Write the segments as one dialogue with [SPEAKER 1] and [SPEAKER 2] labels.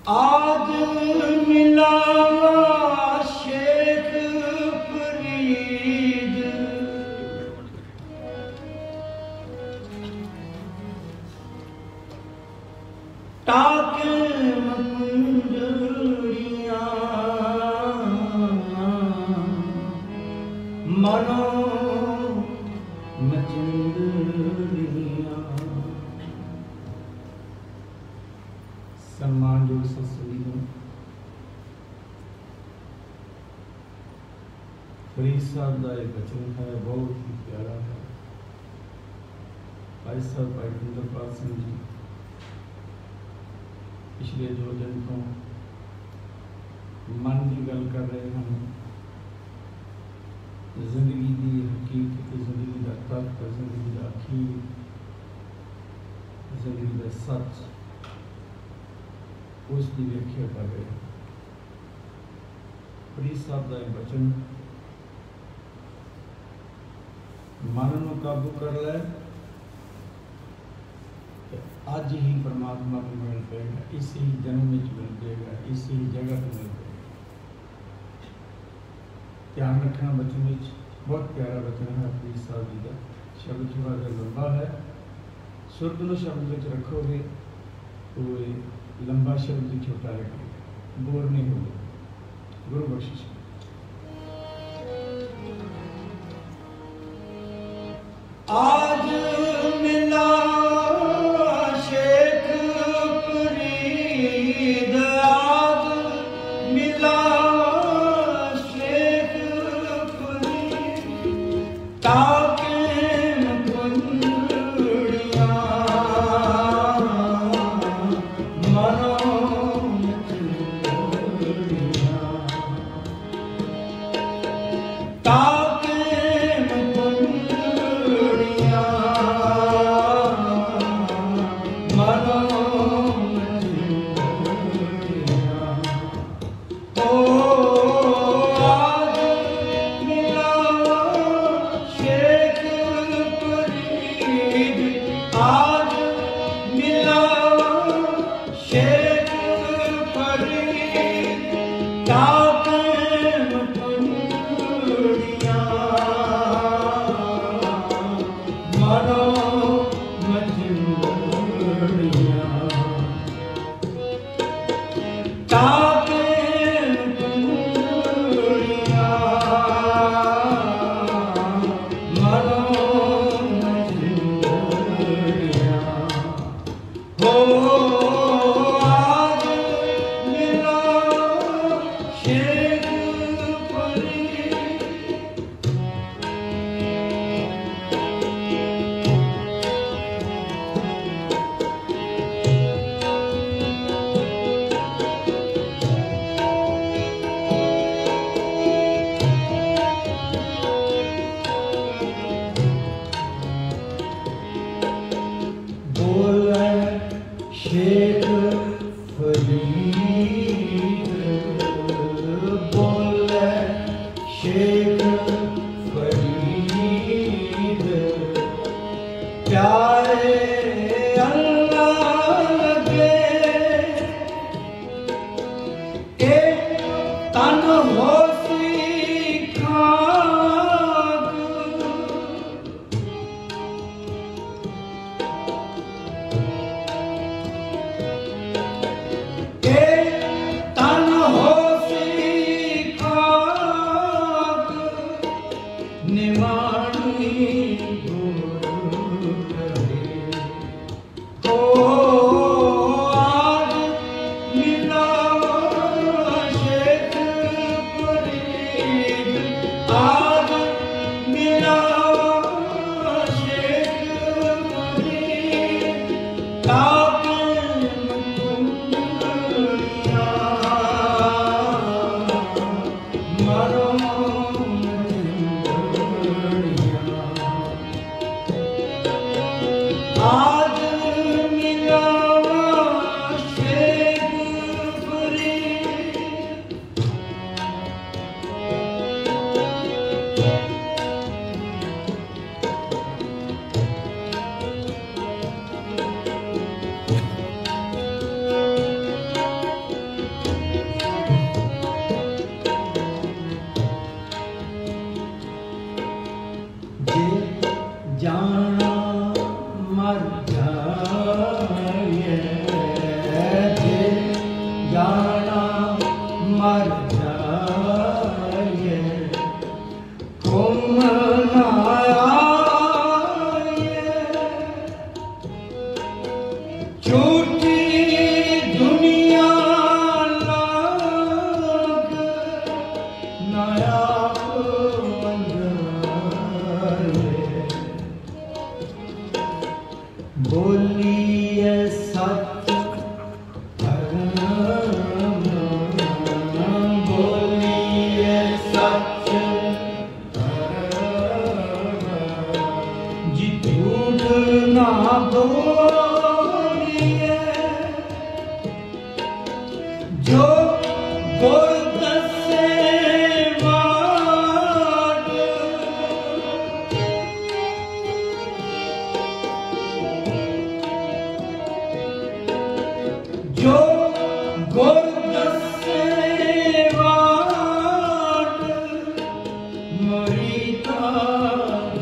[SPEAKER 1] आज मिला शेख फरीद, टाके मुंजड़ियां मनो मचंदड़ियां। सम्मानयोग सत्संगियों, फरीद साहब का एक वचन है, बहुत ही प्यारा है। भाई साहब भाई इंद्रपाल सिंह जी पिछले 2 दिन तो मन की गल कर रहे हैं, जिंदगी की हकीकत, जिंदगी का तर्क, जिंदगी का अखीर, जिंदगी का सच, उसकी व्याख्या कर रहे हैं। फरीद साहब का एक वचन, मन को काबू कर ले, अज ही परमात्मा को मिल पाएगा, इसी जन्म में मिल जाएगा, इसी जगह पर मिल जाएगा। ध्यान रखना वचन में, बहुत प्यारा वचन है फरीद साहब जी का। शब्द थोड़ा सा लंबा है, सुरत को शब्द में रखोगे तो लंबा शब्द भी छोटा लगेगा, बोर नहीं होगा। गुरु बख्शिश। आज मिला शेख फरीद, आज मिला शेख फरीद, टाके मुंजड़ियां मनो मचंदड़ियां। टाके मुंजड़ियां मनो मचंदड़ियां। ओ आज मिला शेख फरीद, आज मिला शेख फरीद, टाके मुंजड़ियां मनो मचंदड़ियां। टाके मुंजड़ियां मनो मचंदड़ियां। हो आज मिला शेख फरीद। बोले शेख फरीद, बोले शेख फरीद, प्यारे अल्लाह लगे, एक तन होसी खाक, तन होसी खाक, निमाणी गुरु करे। जाना मर जाए जाना मर जाए तुम ना आए झूठी दुनिया लाग नया बोलिए सच धर्म बोलिए सच धर्म जी झूठ ना बोलिए जो गुरदसे जो गुरदसे वाट मरीता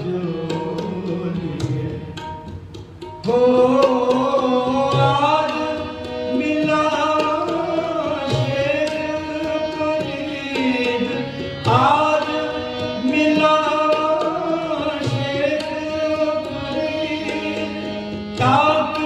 [SPEAKER 1] जोलिए हो आज मिला शेर फरीद आज मिला शेर फरीद ताक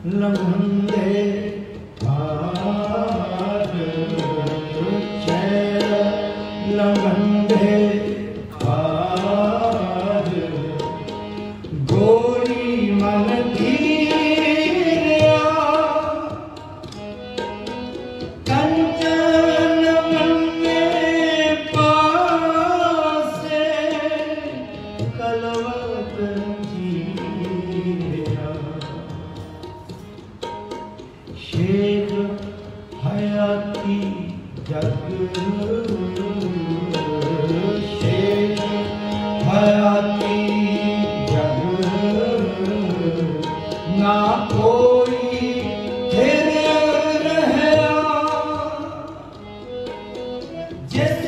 [SPEAKER 1] लंघे पार लंघे पार गोरी मन धीरिया कंचन मंगे पासे कलवत शेख हयाती जग शेख हयाती जग ना कोई फिर रहा जिस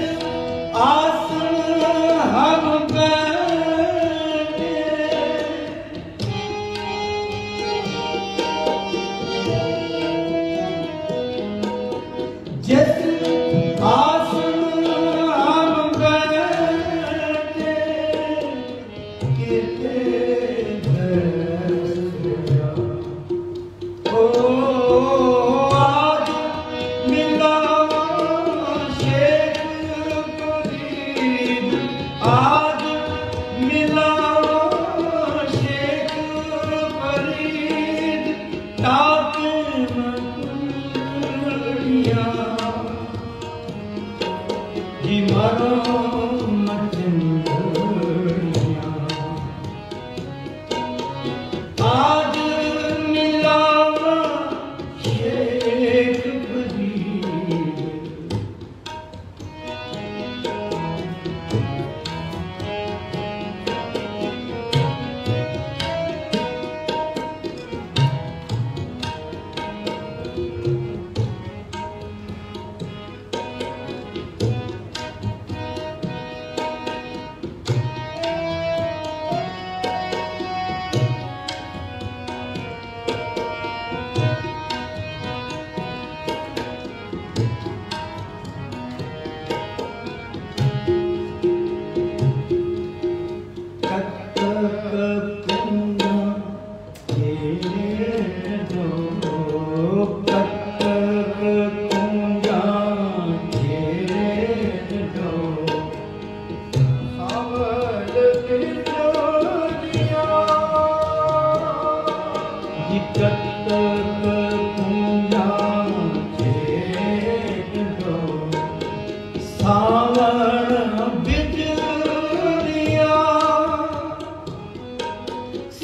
[SPEAKER 1] आसन हम बैठे जिस आसन हम बैठे किते धैर्य ओ आज मिला शेख फरीद आज मिला शेख फरीद ताक जी मरो मचंदरिया आज मिला शेख फरीद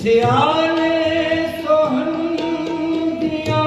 [SPEAKER 1] सियाने सोहन दिया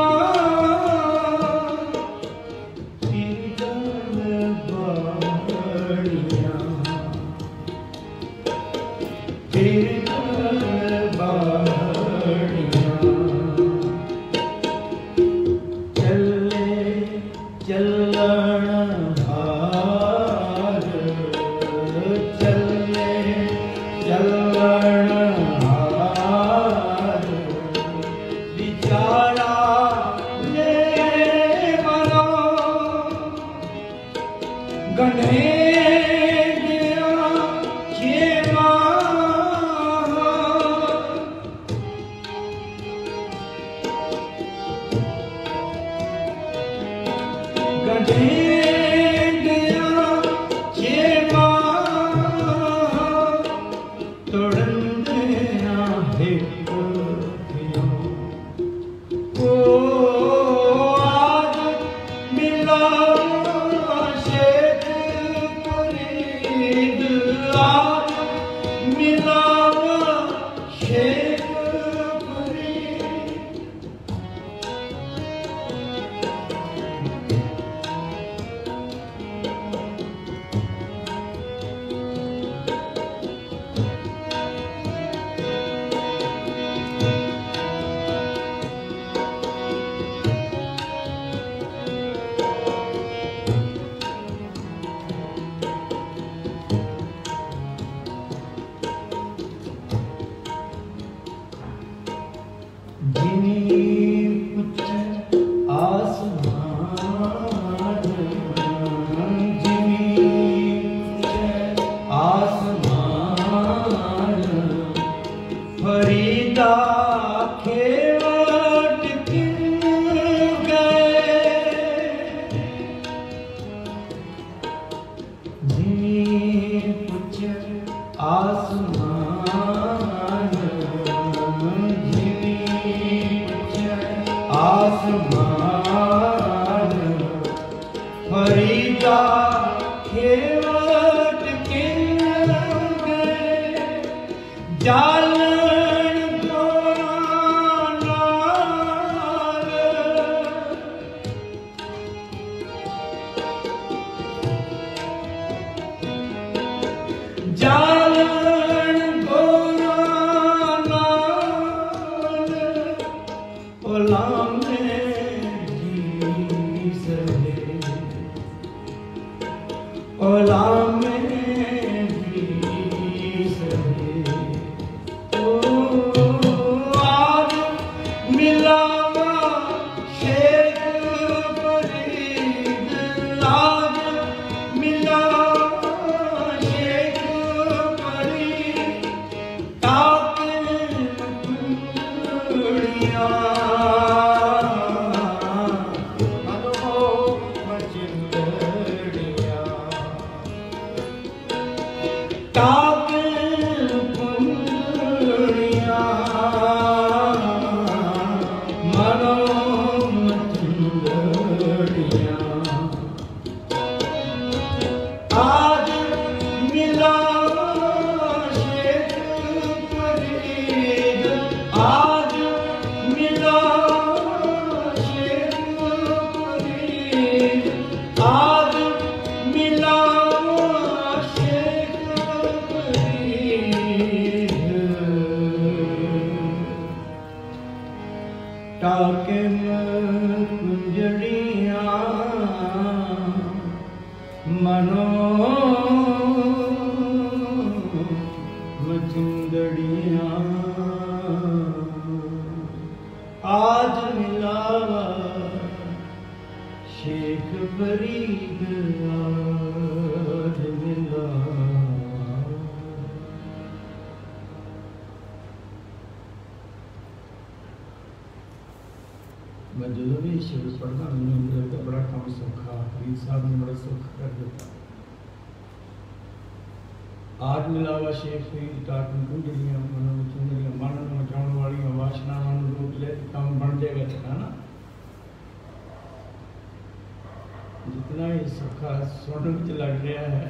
[SPEAKER 1] जितना ही सुखा सुन विच लग रहा है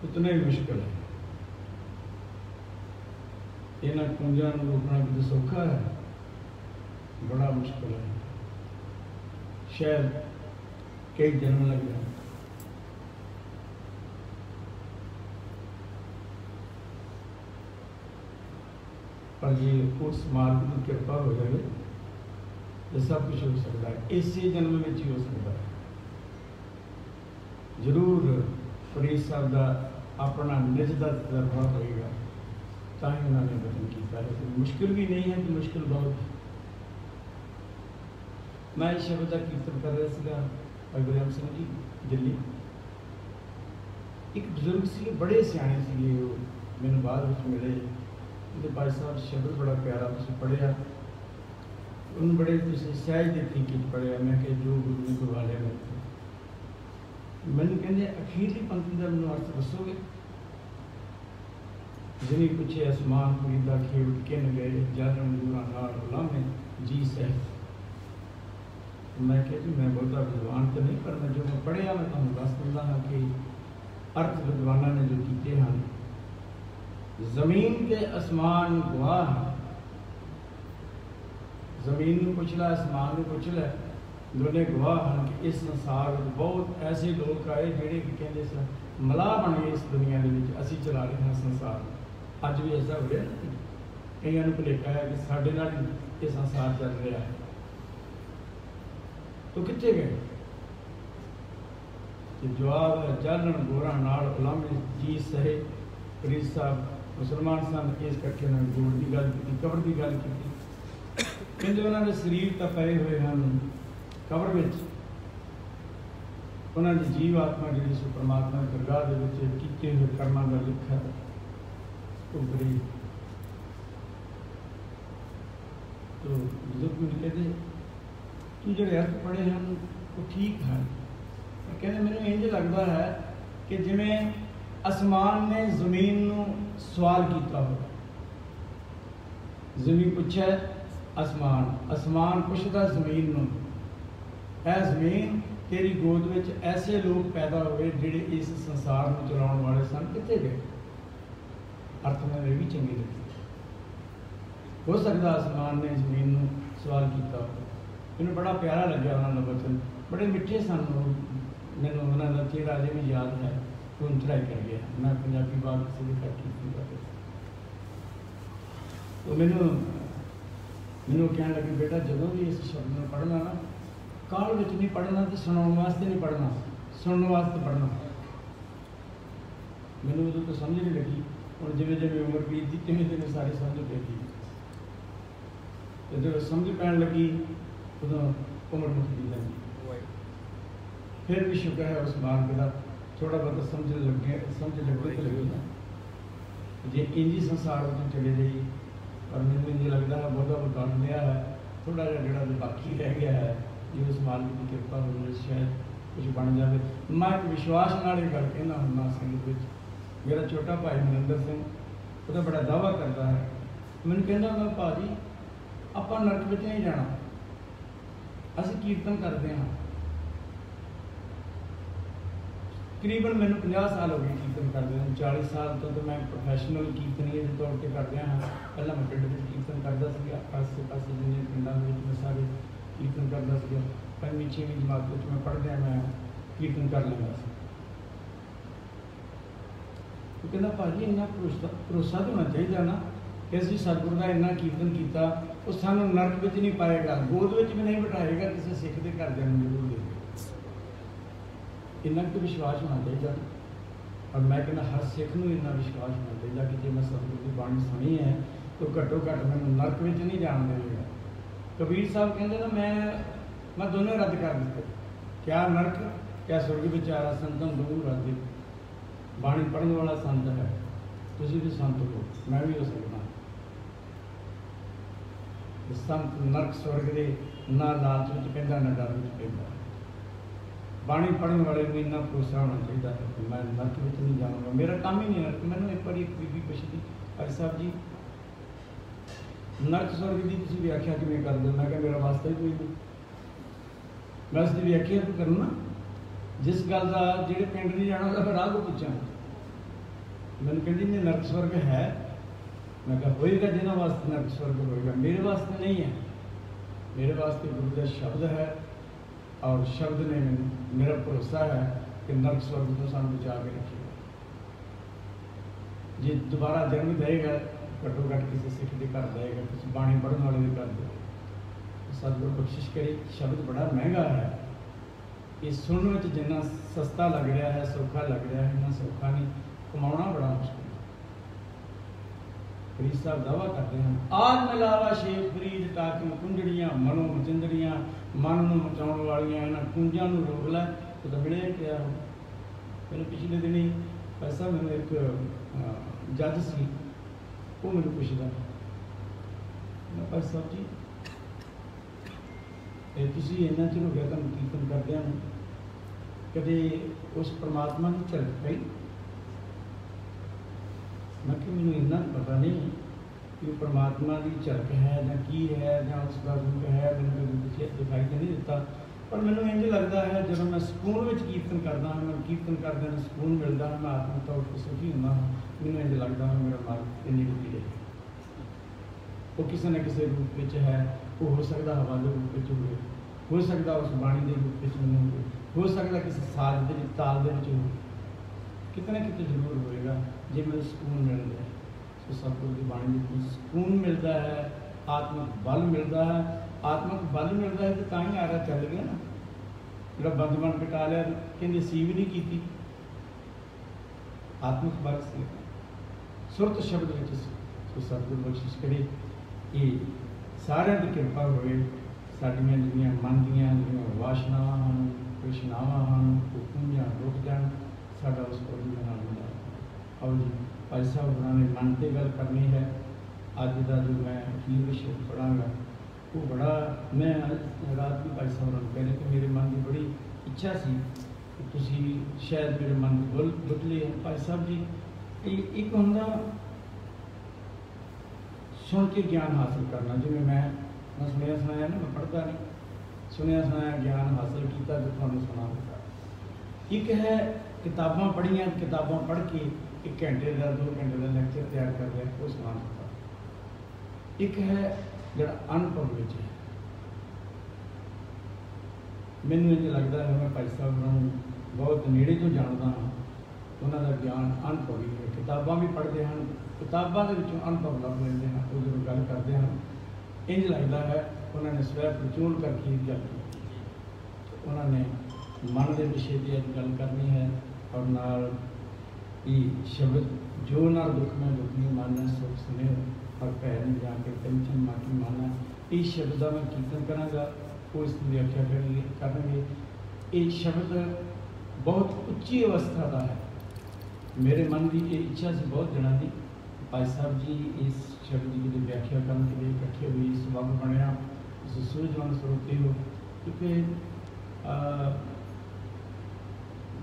[SPEAKER 1] उतना ही मुश्किल है। इन्हां कुंजां नूं रोकना किते सौखा है? बड़ा मुश्किल है। शायद कई जन्म लग जाए। पर जे उस मार्ग की कृपा हो जाए तो सब कुछ हो सकता है। इसी जन्म में ही हो सकता है। जरूर फरीद साहब का अपना निज का तजर्बा होएगा, तां ही उन्होंने वचन किया है। तो मुश्किल भी नहीं है कि मुश्किल बहुत। मैं इस शब्द का कीर्तन कर रहा था गुरम सिंह जी दिल्ली। एक बजुर्ग से बड़े सियाने से मैंने बाद में मिले। भाई साहब शब्द बड़ा प्यारा तुम पढ़िया, उन्होंने बड़े सहज के तरीके पढ़िया। मैं कि जो गुरु ने करवा लिया मैंने कहते अखीरली पंक्ति का मैं अर्थ दसोगे? जिन्हें पूछे आसमान खरीदा खेड़ किन गए जान लामे जी सह। मैं कहा जी मैं बहुता विद्वान तो नहीं, पर मैं जो मैं पढ़िया मैं तुम दस दिंदा हाँ कि अर्थ विद्वाना ने जो किए हैं। जमीन के आसमान गवाह है। जमीन में कुछ ला आसमान में कुछ ला, दोने गवाह हैं कि इस संसार में बहुत ऐसे लोग आए जोड़े कि कहते सन मलाह बन गए इस दुनिया के असी चला रहे हैं संसार। अज भी ऐसा हो रहा है। कईयों को भुलेखा है कि साढ़े नाल ये संसार चल रहा है। तो कितने गए? जवाब है जालन गोरा नाल उलामे जी सहे। फरीद साहब मुसलमान सन, इस करके उन्होंने जोड़ की गल की, कबर की गल की। कहते उन्होंने शरीर तो पए हुए हैं कबर में, उन्होंने जीव आत्मा जी सो परमात्मा की दरगाह के किए हुए कर्मां का लिखा तो बड़ी। तो बुजुर्ग मैंने कहते कि जो अर्थ पढ़े हैं वो ठीक है। कहते मैंने इंज लगता है कि जिमें आसमान ने जमीन नूं सवाल किया हो। जमीन पूछे आसमान, आसमान पूछता जमीन नूं ऐ जमीन तेरी गोद विच ऐसे लोग पैदा हुए जिहड़े इस संसार में चलाने वाले सन, कितने गए? अर्थ में भी चंगी लगी। हो सकता आसमान ने जमीन नूं सवाल किया। मैंने बड़ा प्यारा लग्या उन्होंने वचन, बड़े मिठे सन। मैंने उन्होंने चेहरा अजे भी याद है। खून चढ़ाई कर गया। मैं पंजाबी बात किसी भी करती तो मैनू कहने लगे बेटा जो भी इस शब्द में पढ़ना ना काल में नहीं पढ़ना तो सुनाने वास्ते नहीं पढ़ना, सुनने वास्ते पढ़ना। मैनू उदों तो समझ नहीं लगी। और जिमें जिमें उम्र बीतती तिवें तिवें सारी समझ पैगी। तो जो समझ पैन लगी उदों उम्र मुकती जाती। फिर भी शुक्र है उस मार्ग का थोड़ा बहुत समझ लगे तो लगे ना जे इंजी संसार में चले जाइए। और मैंने इंज लगता है बहुता बता लिया है। थोड़ा जहा जो बाकी रह गया है जो उस मालिक की कृपा हो शायद कुछ बन जाए। मैं एक विश्वास नाल गल कहना हुंदा संगत। मेरा छोटा भाई मनिंदर सिंह वो बड़ा दावा करता है। मैंने कहना मैं भाजी आप नरक में नहीं जाना, असी कीर्तन करते हैं। तकरीबन मैंने 50 साल हो गए कीर्तन करते हैं। 40 साल तो मैं प्रोफैशनल कीर्तनीय के तौर पर कर रहा हाँ। पहला मैं पिंड में कीर्तन करता सर, आसे पासे जिन्हें पिंडों में सारे कीर्तन करता सर। 5वीं 6वीं जमात मैं पढ़द्या मैं कीर्तन कर लेंदा सी। तो कहना भाजी इन्ना भरोसा तो होना चाहिए ना कि असं सतगुरु का इन्ना कीर्तन किया वो सानू नरक में नहीं पाएगा, गोद में भी नहीं बिठाएगा, किसी सिख के घर जरूर दे। इन्ना तो विश्वास होना चाहिए। और मैं कहना हर सिख को इन्ना विश्वास होना चाहिए कि जो मैं सतगुरु की बाणी सुनी है तो घट्टो घट्ट मैं नरक में नहीं जान देगा। कबीर साहब कहते ना मैं दोनों रद्द कर दिते। क्या नरक क्या स्वर्ग विचारा संतों दूर रद्द। बाणी पढ़ने वाला संत है, तुम भी संत हो, मैं भी हो सकता। संत नरक स्वर्ग के ना लालच में पैदा ना डर में पैदा। बाणी पढ़ने वाले को इन्ना भरोसा होना चाहिए कि मैं नरक में नहीं जाऊँगा, मेरा काम ही नहीं नरक। मैंने एक बार एक बीबी पुछती भाई साहब जी नरक स्वर्ग की तुम व्याख्या किमें कर दो। मैं क्या मेरा वास्ता ही कोई नहीं, मैं उसकी व्याख्या तो करना जिस गल का जो पिंड नहीं जाना फिर राह को पूछा। मैंने कहती नहीं नरक स्वर्ग है मैं कहा होएगा जिन्होंने वास्ते नरक स्वर्ग होएगा, मेरे वास्ते नहीं है। मेरे वास्ते गुरु का शब्द है और शब्द ने मेरा भरोसा है कि नरक स्वर्ग तो सानू बचा के रखेगा। जे दोबारा जन्म देगा घट्टो घट्ट किसी सिख के घर देगा, किसी बाणी पढ़ने वाले के घर देगा। सतगुरु बख्शिश करे। शब्द बड़ा महंगा है, ये सुनने में जिन्ना सस्ता लग रहा है, सौखा लग रहा है, इन्ना सौखा नहीं, कमाना बड़ा मुश्किल है। फरीद साहब दावा करते हैं, आद मिलावा शेख फरीद टाकियां कुंजड़ियां मनो मचिंदड़ियां मन नूं मचाउण वालियां इन्हां कुंजां नूं रोक लै तो मिले क्या हो। मैंने पिछले दिन ही ऐसा मैंने एक जज सी वो मैंने पुछदा, भाई साहब जी तुसीं इन्ना चिर हो गया तुहानूं कीर्तन करदिआं नूं, कदे उस परमात्मा की झलक पई? मैं कि मैनूं इन्ना पता नहीं कि परमात्मा की झलक है जां की है जां उसका रूप है, मैनूं कदे दिखाई तो नहीं दिता। पर मैनूं इंज लगता है जब मैं सकून में कीर्तन करदा हाँ, मैं कीर्तन करदे सकून मिलता है, मैं आत्मिक तौर पर सुखी हुंदा हाँ, मैनूं इंज लगता है मेरा मालिक इन्नी रुकी है। वो किसी न किसी रूप में है, वो हो सकता हवा के रूप में हो सकता उस बाणी के रूप में हो सकता किसी साज के ताल के हो, कितने कितने जरूर होएगा जे मैं सुकून मिल रहा है। तो सतगुरु की बाणी में सुकून मिलता है, आत्मक बल मिलता है। आत्मक बल मिलता है तो तां ही आरा चल गया ना, जो बंद बन कटा लिया कहते सी भी नहीं की, आत्मक बल से सुरत शब्द में तो सतगुरु बख्शिश करे ये सारे की कृपा होए। साड़ियाँ जिहड़ियां मन दियां जिहड़ियां वासनावां हन, तृष्णावां हन, वो पूंजां रुक जाण, साडा उस प्रभु दे नाल मिलाप। और जी भाई साहब उन्होंने मन से गल करनी है। अज का जो मैं अखीर विषय पढ़ाँगा वो बड़ा, मैं रात भी भाई साहब उन्होंने कहने कि मेरे मन की बड़ी इच्छा सी कि तुसीं शायद मेरे मन की बुझ लिए। भाई साहब जी एक हुंदा सुन के ज्ञान हासिल करना, जिवें मैं सुनिया सुनाया ना, मैं पढ़ता नहीं, सुनिया सुनाया ज्ञान हासिल किया तो तुहानूं सुना दिता। एक है किताबां पढ़ियां, किताबां पढ़ के एक घंटे का 2 घंटे का लैक्चर तैयार कर लिया, वो सुना दिता। एक है जिहड़ा अनुभव विच है। मैनूं इंज लगता है मैं भाई साहब नूं बहुत नेड़े तो जानता हाँ, उन्हों का ज्ञान अनुभवी है। किताबां भी पढ़ते हैं, किताबों के विचों अनुभव लभ लेंदे हैं, वो जो गल करते हैं इंज लगता है उन्होंने स्वै प्रचून करके गल की। उन्होंने मन के विषय की अज गल करनी है और नाल शब्द जो ना दुख में दुखनी माना सुख स्नेह और भै नहीं जाके टेंशन माटी माना, इस शब्द का मैं कीर्तन कराँगा, वो इसकी व्याख्या करेंगे। ये शब्द बहुत उच्ची अवस्था का है। मेरे मन की ये इच्छा से बहुत दिनों की भाई साहब जी इस शब्द की व्याख्या करने के लिए इकट्ठे हुए, सबब बनया, सूझवान स्रोते हो, क्योंकि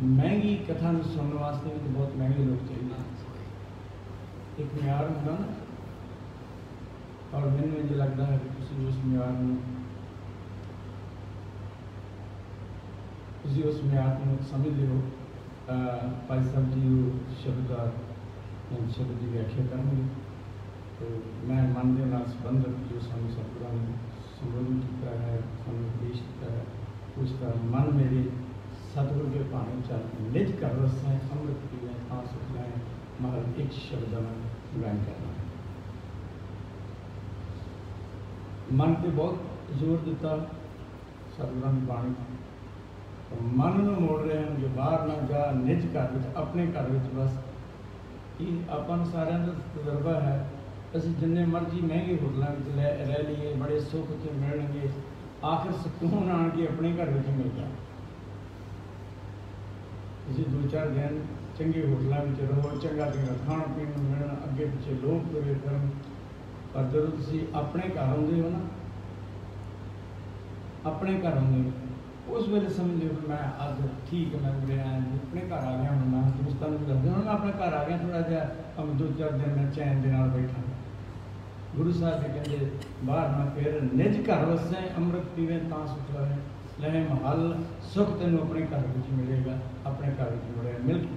[SPEAKER 1] महंगी कथा सुनने वास्ते भी तो बहुत महंगे लोग चाहिए। एक म्यार होंगे ना, और मैंने जो लगता है कि तुसी उस म्यार उस म्यार को समझ लो। भाई साहब जी शब्द शब्द की व्याख्या करेंगे, तो मैं मन के नाल संबंधित जो सानू सतगुरां ने संबोधन किया है, सानू उपदेश किया है, उसका मन मेरे सतगुरु के भाने चल निज कर रसा है, अमृत पीवे तां सुख लैं, महल एक शब्द में गायन करना है। मन पर बहुत जोर दिता सतगुरां की बाणी, मन में मोड़ रहे हैं जो बाहर ना जा, निज घर में अपने घर में बस। ये अपन सारे का तजर्बा है, असीं जिन्ने मर्जी महंगे होटलों में रह लीए, बड़े सुख से मिलणगे, आखिर सुकून आण के अपने घर में मिलता। तुसीं 2-4 दिन चंगे होटलों में रहो, चंगा चंगा खाण पीण नूं मिलण, अगे पिछे लोग तुरे फिरन, पर जदों तुसीं अपने घर आउंदे हो ना, अपने घर आउंदे हो, उस वेले समझ लो कि मैं अज ठीक मैं उड़े आया अपने घर आ गया। हूँ मैं दोस्तों को दसदा मैं अपने घर आ गया, थोड़ा जहा हम 2-4 दिन मैं चैन के नाल बैठा। गुरु साहब जी कहते बाहर ना फिर निज घर वसे, अमृत पीवे तां सुख लहे, लहे महल सुख तेनों अपने घर में मिलेगा, अपने घर में मिल के